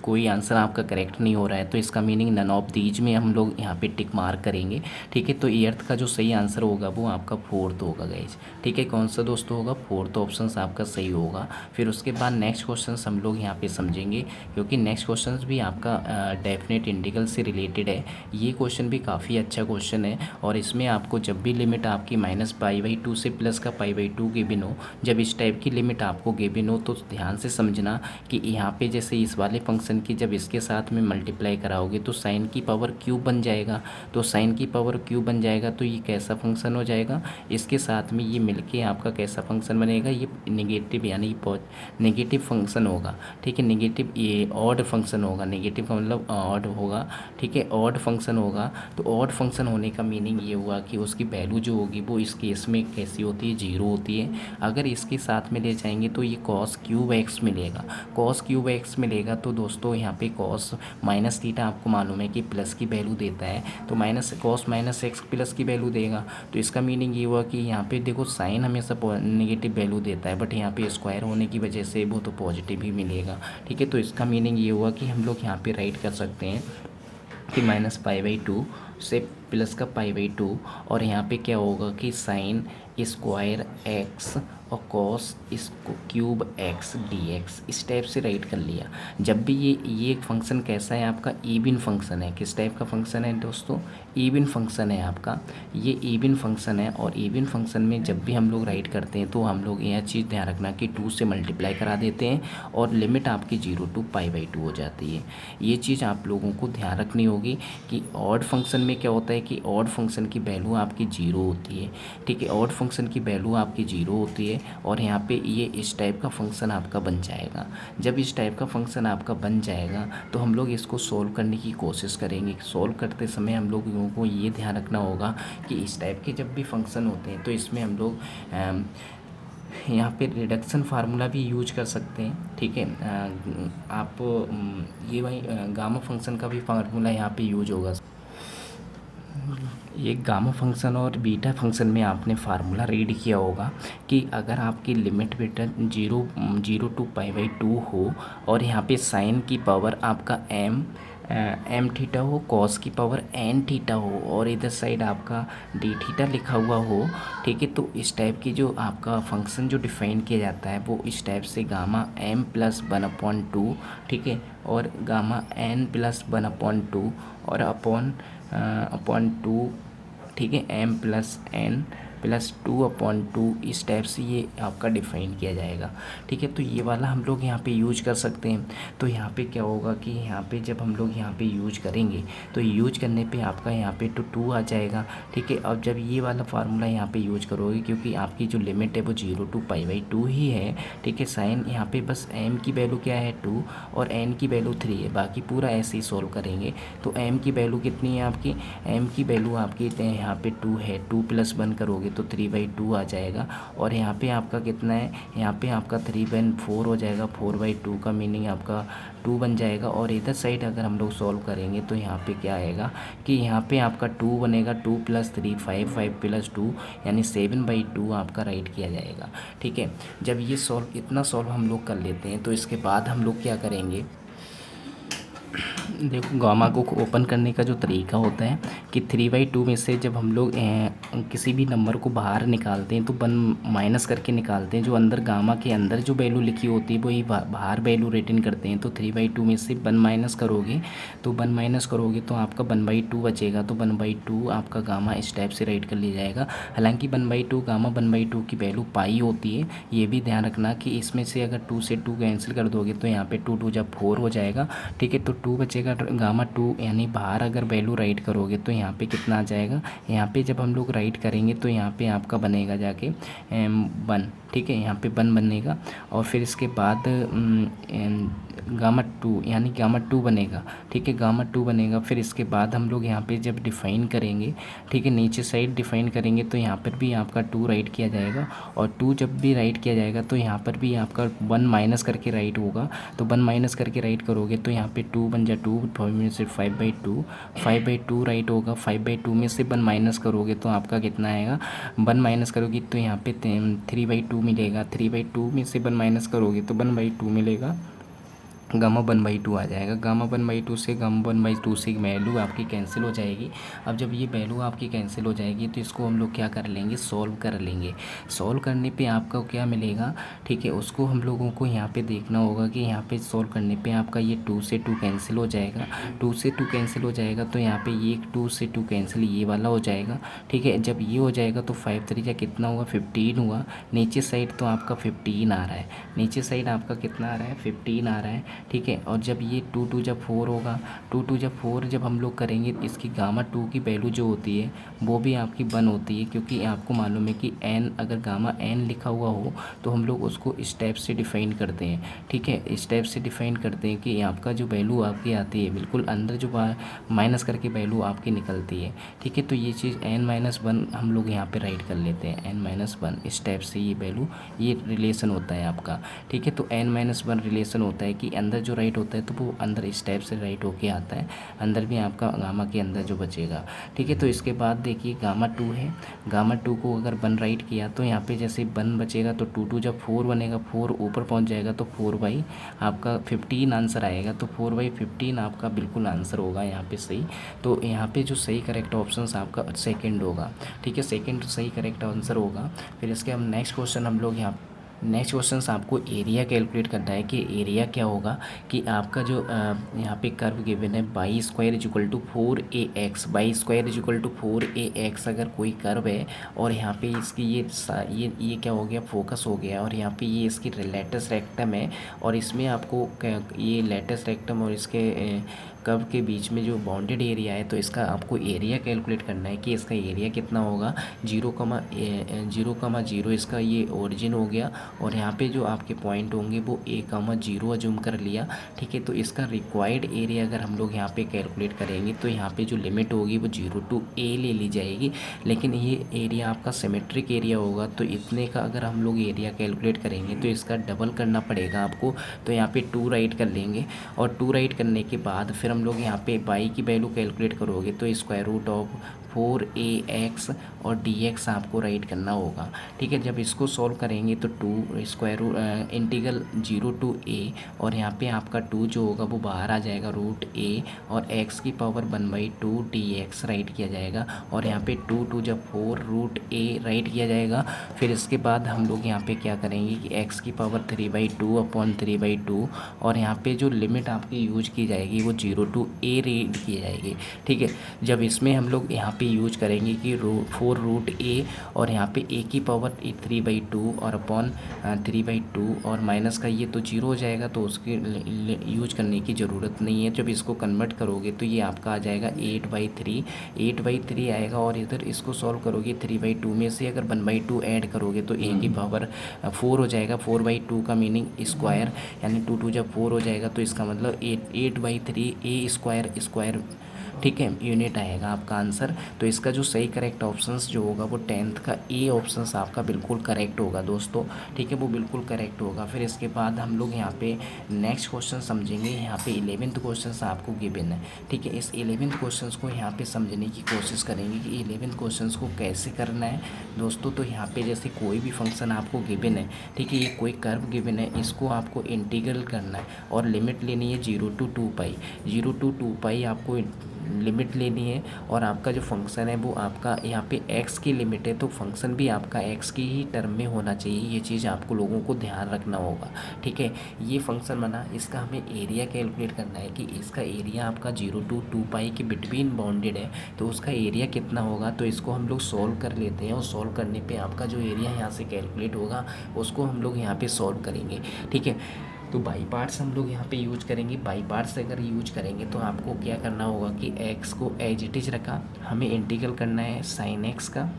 कोई आंसर आपका करेक्ट नहीं हो रहा है, तो इसका मीनिंग नन ऑफ दीज में हम लोग यहाँ पे टिक मार्क करेंगे। ठीक है, तो एर्थ का जो सही आंसर होगा वो आपका 4th होगा गाइज। ठीक है, कौन सा दोस्तों होगा, 4th ऑप्शन आपका सही होगा। फिर उसके बाद नेक्स्ट क्वेश्चन हम लोग यहाँ पे समझेंगे, क्योंकि नेक्स्ट क्वेश्चन भी आपका डेफिनेट इंटीग्रल से रिलेटेड है। ये क्वेश्चन भी काफ़ी अच्छा क्वेश्चन है, और इसमें आपको जब भी लिमिट आपकी -π/2 से प्लस का π/2 गिवन हो, जब इस टाइप की लिमिट आपको गिवन हो तो ध्यान से समझना कि यहाँ पे जैसे इस वाले फंक्शन की जब इसके साथ में मल्टीप्लाई कराओगे तो साइन की पावर क्यूब बन जाएगा। तो साइन की पावर क्यूब बन जाएगा तो ये कैसा फंक्शन हो जाएगा, इसके साथ में ये मिलके आपका कैसा फंक्शन बनेगा, ये नेगेटिव यानी नेगेटिव फंक्शन होगा। ठीक है, नेगेटिव ये ऑड फंक्शन होगा, नेगेटिव का मतलब ऑड होगा। ठीक है, ऑड फंक्शन होगा। तो ऑड फंक्शन होने का मीनिंग ये हुआ कि उसकी वैल्यू जो होगी वो इस केस में कैसी होती है, 0 होती है। अगर इसके साथ में ले जाएंगे तो ये cos³ मिलेगा, cos³ मिलेगा। तो दोस्तों यहाँ पे cos -θ आपको मालूम है कि प्लस की वैल्यू देता है, तो cos - x प्लस की वैल्यू देगा। तो इसका मीनिंग ये हुआ कि यहाँ पे देखो साइन हमेशा नेगेटिव वैल्यू देता है, बट यहाँ पे स्क्वायर होने की वजह से वो तो पॉजिटिव ही मिलेगा। ठीक है, तो इसका मीनिंग ये हुआ कि हम लोग यहाँ पे राइट कर सकते हैं कि -π/2 से प्लस का π/2, और यहाँ पे क्या होगा कि साइन स्क्वायर x और कॉस क्यूब x dx इस टाइप से राइट कर लिया। जब भी ये फंक्शन कैसा है आपका, इवन फंक्शन है। किस टाइप का फंक्शन है दोस्तों, इवन फंक्शन है आपका, ये इवन फंक्शन है। और इवन फंक्शन में जब भी हम लोग राइट करते हैं तो हम लोग यह चीज़ ध्यान रखना कि 2 से मल्टीप्लाई करा देते हैं और लिमिट आपकी 0 to π/2 हो जाती है। ये चीज़ आप लोगों को ध्यान रखनी होगी कि ऑड फंक्शन में क्या होता है कि ऑड फंक्शन की वैल्यू आपकी 0 होती है। ठीक है, ऑड फंक्शन की वैल्यू आपकी 0 होती है, और यहाँ पे ये इस टाइप का फंक्शन आपका बन जाएगा। जब इस टाइप का फंक्शन आपका बन जाएगा तो हम लोग इसको सॉल्व करने की कोशिश करेंगे। सॉल्व करते समय हम लोगों को ये ध्यान रखना होगा कि इस टाइप के जब भी फंक्शन होते हैं तो इसमें हम लोग यहाँ पे रिडक्शन फार्मूला भी यूज कर सकते हैं। ठीक है, आप ये वही गामा फंक्शन का भी फार्मूला यहाँ पे यूज होगा। ये गामा फंक्शन और बीटा फंक्शन में आपने फार्मूला रीड किया होगा कि अगर आपकी लिमिट बेटा zero zero to pi by two हो और यहाँ पे साइन की पावर आपका एम थीटा हो, कॉस की पावर एन थीटा हो और इधर साइड आपका डी थीटा लिखा हुआ हो, ठीक है। तो इस टाइप की जो आपका फंक्शन जो डिफाइन किया जाता है वो इस टाइप से gamma m plus one upon two, ठीक है, और gamma n plus one upon two और अपॉन टू, ठीक है, m plus n plus two upon two, इस टाइप से ये आपका डिफाइन किया जाएगा, ठीक है। तो ये वाला हम लोग यहाँ पे यूज कर सकते हैं। तो यहाँ पे क्या होगा कि यहाँ पे जब हम लोग यहाँ पे यूज करेंगे तो यूज करने पे आपका यहाँ पे टू आ जाएगा, ठीक है। और जब ये वाला फार्मूला यहाँ पे यूज करोगे, क्योंकि आपकी जो लिमिट है वो zero to pi by two ही है, ठीक है। साइन यहाँ पे बस एम की वैल्यू क्या है 2 और एन की वैल्यू 3 है, बाकी पूरा ऐसे ही सॉल्व करेंगे। तो एम की वैल्यू कितनी है आपकी, एम की वैल्यू आपकी यहाँ पे 2 है, 2 प्लस 1 करोगे तो 3/2 आ जाएगा। और यहाँ पे आपका कितना है, यहाँ पे आपका 3/4 हो जाएगा, 4/2 का मीनिंग आपका 2 बन जाएगा। और इधर साइड अगर हम लोग सॉल्व करेंगे तो यहाँ पे क्या आएगा कि यहाँ पे आपका 2 बनेगा, 2 + 3 5, 5 + 2 यानी 7/2 आपका राइट किया जाएगा, ठीक है। जब ये इतना सॉल्व हम लोग कर लेते हैं तो इसके बाद हम लोग क्या करेंगे, देखो गामा को ओपन करने का जो तरीका होता है कि 3/2 में से जब हम लोग किसी भी नंबर को बाहर निकालते हैं तो वन माइनस करके निकालते हैं, जो अंदर गामा के अंदर जो वैल्यू लिखी होती है वही बाहर वैल्यू रिटर्न करते हैं। तो 3/2 में से वन माइनस करोगे तो आपका 1/2 बचेगा। तो 1/2 आपका गामा इस टाइप से राइट कर लिया जाएगा। हालांकि 1/2 गामा 1/2 की वैल्यू पाई होती है, ये भी ध्यान रखना कि इसमें से अगर 2 से 2 कैंसिल कर दोगे तो यहाँ पे 2 जब 4 हो जाएगा, ठीक है। तो 2 बचेगा गामा 2, यानी बाहर अगर वैल्यू राइट करोगे तो यहाँ पे कितना आ जाएगा, यहाँ पे जब हम लोग राइट करेंगे तो यहाँ पे आपका बनेगा जाके 1, ठीक है, यहाँ पे 1 बनेगा। और फिर इसके बाद गामा 2 यानी गामा 2 बनेगा, ठीक है, गामा 2 बनेगा। फिर इसके बाद हम लोग यहाँ पे जब डिफ़ाइन करेंगे, ठीक है, नीचे साइड डिफ़ाइन करेंगे तो यहाँ पर भी आपका 2 राइट किया जाएगा। और 2 जब भी राइट किया जाएगा तो यहाँ पर भी आपका 1 माइनस करके राइट होगा। तो 1 माइनस करके राइट करोगे तो यहाँ पे 2 बन जाए 2 में से 5/2 राइट होगा। 5/2 में से 1 माइनस करोगे तो आपका कितना आएगा, 1 माइनस करोगे तो यहाँ पे 3/2 मिलेगा। 3/2 में से 1 माइनस करोगे तो 1/2 मिलेगा, गामा 1/2 आ जाएगा। गामा 1/2 से गामा 1/2 से वैल्यू आपकी कैंसिल हो जाएगी। अब जब ये वैल्यू आपकी कैंसिल हो जाएगी तो इसको हम लोग क्या कर लेंगे, सॉल्व कर लेंगे। सॉल्व करने पे आपका क्या मिलेगा, ठीक है, उसको हम लोगों को यहाँ पे देखना होगा कि यहाँ पे सॉल्व करने पे आपका ये 2 से 2 कैंसिल हो जाएगा। 2 से 2 कैंसिल हो जाएगा तो यहाँ पे ये 2 से 2 कैंसिल ये वाला हो जाएगा, ठीक है। जब ये हो जाएगा तो 5 3 कितना हुआ, 15 हुआ। नीचे साइड तो आपका 15 आ रहा है, नीचे साइड आपका कितना आ रहा है, 15 आ रहा है, ठीक है। और जब ये 2 जब 4 होगा, 2 जब 4 जब हम लोग करेंगे, इसकी गामा 2 की वैल्यू जो होती है वो भी आपकी 1 होती है, क्योंकि आपको मालूम है कि n अगर गामा n लिखा हुआ हो तो हम लोग उसको इस टाइप से डिफ़ाइन करते हैं, ठीक है। इस टाइप से डिफ़ाइन करते हैं कि आपका जो वैल्यू आपकी आती है बिल्कुल अंदर जो माइनस करके वैल्यू आपकी निकलती है, ठीक है। तो ये चीज़ n-1 हम लोग यहाँ पे राइट कर लेते हैं, n-1 इस टाइप से ये वैल्यू, ये रिलेशन होता है आपका, ठीक है। तो n-1 रिलेशन होता है कि अंदर जो राइट होता है तो वो अंदर इस टाइप से राइट होके आता है, अंदर भी आपका गामा के अंदर जो बचेगा, ठीक है। तो इसके बाद देखिए गामा 2 है, गामा 2 को अगर 1 राइट किया तो यहाँ पे जैसे 1 बचेगा तो 2 जब 4 बनेगा, 4 ऊपर पहुँच जाएगा तो 4 आपका 15 आंसर आएगा। तो 4/15 आपका बिल्कुल आंसर होगा यहाँ पे सही। तो यहाँ पे जो सही करेक्ट ऑप्शन आपका सेकेंड होगा, ठीक है, सेकेंड सही करेक्ट आंसर होगा। फिर इसके हम नेक्स्ट क्वेश्चन आपको एरिया कैलकुलेट करना है कि एरिया क्या होगा कि आपका जो यहाँ पे कर्व गिवन है y² = 4ax, y² = 4ax अगर कोई कर्व है और यहाँ पे इसकी ये क्या हो गया, फोकस हो गया, और यहाँ पे ये इसकी लेटस रेक्टम है और इसमें आपको ये लेटस रेक्टम और इसके कर्व के बीच में जो बाउंडेड एरिया है तो इसका आपको एरिया कैलकुलेट करना है कि इसका एरिया कितना होगा। 0,0 इसका ये ओरिजिन हो गया और यहाँ पे जो आपके पॉइंट होंगे वो a,0 अज्यूम कर लिया, ठीक है। तो इसका रिक्वायर्ड एरिया अगर हम लोग यहाँ पे कैलकुलेट करेंगे तो यहाँ पे जो लिमिट होगी वो 0 to a ले ली जाएगी, लेकिन ये एरिया आपका सिमेट्रिक एरिया होगा। तो इतने का अगर हम लोग एरिया कैलकुलेट करेंगे तो इसका डबल करना पड़ेगा आपको। तो यहाँ पे 2 राइट कर लेंगे और 2 राइट करने के बाद फिर हम लोग यहाँ पे y की वैल्यू कैलकुलेट करोगे तो √4 4ax और dx आपको राइट करना होगा। ठीक है, जब इसको सॉल्व करेंगे तो 2 square root integral 0 to a, और यहाँ पे आपका 2 जो होगा वो बाहर आ जाएगा रूट a, और x की पावर 1/2 dx राइट किया जाएगा, और यहाँ पे 2 जब 4 रूट a राइट किया जाएगा। फिर इसके बाद हम लोग यहाँ पे क्या करेंगे कि x की पावर 3/2 अपॉन 3/2, और यहाँ पे जो लिमिट आपकी यूज की जाएगी वो 0 टू a रीड की जाएगी। ठीक है, जब इसमें हम लोग यहाँ पे यूज करेंगे कि 4 रूट a, और यहाँ पे a की पावर 3/2 और अपॉन 3/2, और माइनस का ये तो 0 हो जाएगा, तो उसके यूज करने की ज़रूरत नहीं है। जब इसको कन्वर्ट करोगे तो ये आपका आ जाएगा 8/3 आएगा, और इधर इसको सॉल्व करोगे 3/2 में से अगर 1/2 ऐड करोगे तो a की पावर 4 हो जाएगा। 4/2 का मीनिंग स्क्वायर, यानी 2 जब 4 हो जाएगा तो इसका मतलब 8/3 a स्क्वायर। ठीक है, यूनिट आएगा आपका आंसर। तो इसका जो सही करेक्ट ऑप्शंस जो होगा वो 10th का ए ऑप्शंस आपका बिल्कुल करेक्ट होगा दोस्तों। ठीक है, वो बिल्कुल करेक्ट होगा। फिर इसके बाद हम लोग यहाँ पे नेक्स्ट क्वेश्चन समझेंगे। यहाँ पे 11th क्वेश्चन आपको गिवन है। ठीक है, इस 11th क्वेश्चन को यहाँ पे समझने की कोशिश करेंगे कि 11th क्वेश्चन को कैसे करना है दोस्तों। तो यहाँ पे जैसे कोई भी फंक्शन आपको गिवन है, ठीक है, ये कोई कर्व गिवन है, इसको आपको इंटीग्रल करना है, और लिमिट लेनी है 0 to 2π। 0 to 2π आपको लिमिट लेनी है, और आपका जो फंक्शन है वो आपका यहाँ पे x की लिमिट है, तो फंक्शन भी आपका x की ही टर्म में होना चाहिए। ये चीज़ आपको लोगों को ध्यान रखना होगा। ठीक है, ये फंक्शन बना, इसका हमें एरिया कैलकुलेट करना है कि इसका एरिया आपका 0 to 2π के बिटवीन बाउंडेड है, तो उसका एरिया कितना होगा। तो इसको हम लोग सॉल्व कर लेते हैं, और सॉल्व करने पर आपका जो एरिया यहाँ से कैलकुलेट होगा उसको हम लोग यहाँ पर सॉल्व करेंगे। ठीक है, तो बाई पार्ट्स हम लोग यहाँ पे यूज करेंगे। बाई पार्ट्स अगर यूज करेंगे तो आपको क्या करना होगा कि x को एज इट इज रखा, हमें इंटीग्रल करना है sin x का,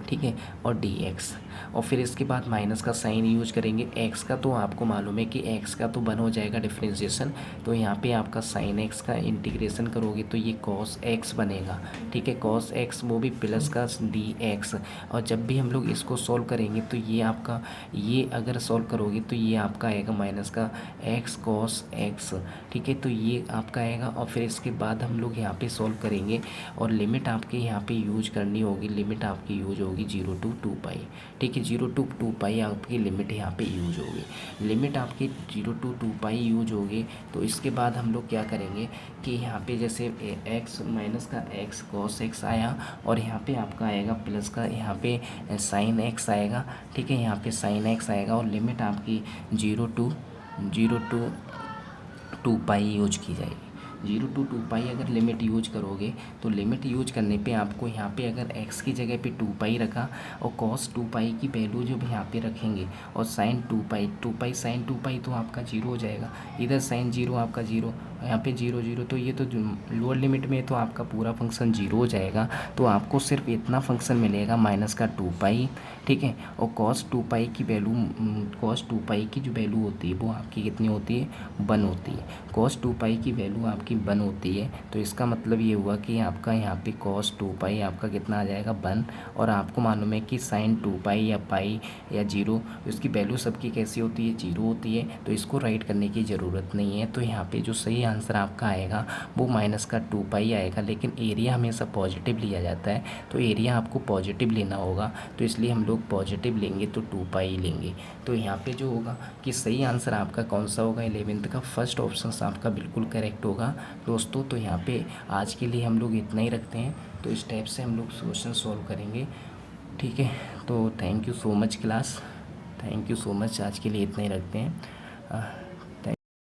ठीक है, और dx, और फिर इसके बाद माइनस का साइन यूज करेंगे x का। तो आपको मालूम है कि x का तो 1 हो जाएगा डिफ्रेंशिएशन, तो यहाँ पे आपका साइन x का इंटीग्रेशन करोगे तो ये cos x बनेगा। ठीक है, cos x वो भी प्लस का dx, और जब भी हम लोग इसको सॉल्व करेंगे तो ये आपका, ये अगर सॉल्व करोगे तो ये आपका आएगा माइनस का x cos x। ठीक है, तो ये आपका आएगा, और फिर इसके बाद हम लोग यहाँ पे सॉल्व करेंगे, और लिमिट आपके यहाँ पे यूज करनी होगी। लिमिट आपकी यूज होगी 0 to 2π। ठीक है, 0 to 2π आपकी लिमिट यहाँ पे यूज होगी। लिमिट आपकी 0 to 2π यूज होगी। तो इसके बाद हम लोग क्या करेंगे कि यहाँ पे जैसे x माइनस का x cos x आया, और यहाँ पे आपका आएगा प्लस का यहाँ पे sin x आएगा। ठीक है, यहाँ पे sin x आएगा, और लिमिट आपकी 0 to 2π यूज की जाएगी। 0 to 2π अगर लिमिट यूज करोगे तो लिमिट यूज करने पे आपको यहाँ पे अगर x की जगह पे 2π रखा, और cos 2π की वैल्यू जो यहाँ पे रखेंगे, और sin 2π sin 2π तो आपका 0 हो जाएगा। इधर sin 0 आपका 0, यहाँ पे 0 0, तो ये तो लोअर लिमिट में तो आपका पूरा फंक्शन 0 हो जाएगा। तो आपको सिर्फ इतना फंक्शन मिलेगा माइनस का 2π। ठीक है, और cos 2π की वैल्यू, cos 2π की जो वैल्यू होती है वो आपकी कितनी होती है, 1 होती है। cos 2π की वैल्यू आपकी 1 होती है, तो इसका मतलब ये हुआ कि आपका यहाँ पे cos 2π आपका कितना आ जाएगा, 1। और आपको मालूम है कि sin 2π या पाई या 0, इसकी वैल्यू सबकी कैसी होती है, 0 होती है, तो इसको राइट करने की ज़रूरत नहीं है। तो यहाँ पे जो सही आंसर आपका आएगा वो माइनस का 2π आएगा, लेकिन एरिया हमेशा पॉजिटिव लिया जाता है, तो एरिया आपको पॉजिटिव लेना होगा, तो इसलिए हम लोग पॉजिटिव लेंगे तो 2π लेंगे। तो यहाँ पे जो होगा कि सही आंसर आपका कौन सा होगा, 11th का फर्स्ट ऑप्शन आपका बिल्कुल करेक्ट होगा दोस्तों। तो यहाँ पे आज के लिए हम लोग इतना ही रखते हैं, तो इस टाइप से हम लोग क्वेश्चन सॉल्व करेंगे। ठीक है, तो thank you so much class, thank you so much, आज के लिए इतना ही रखते हैं।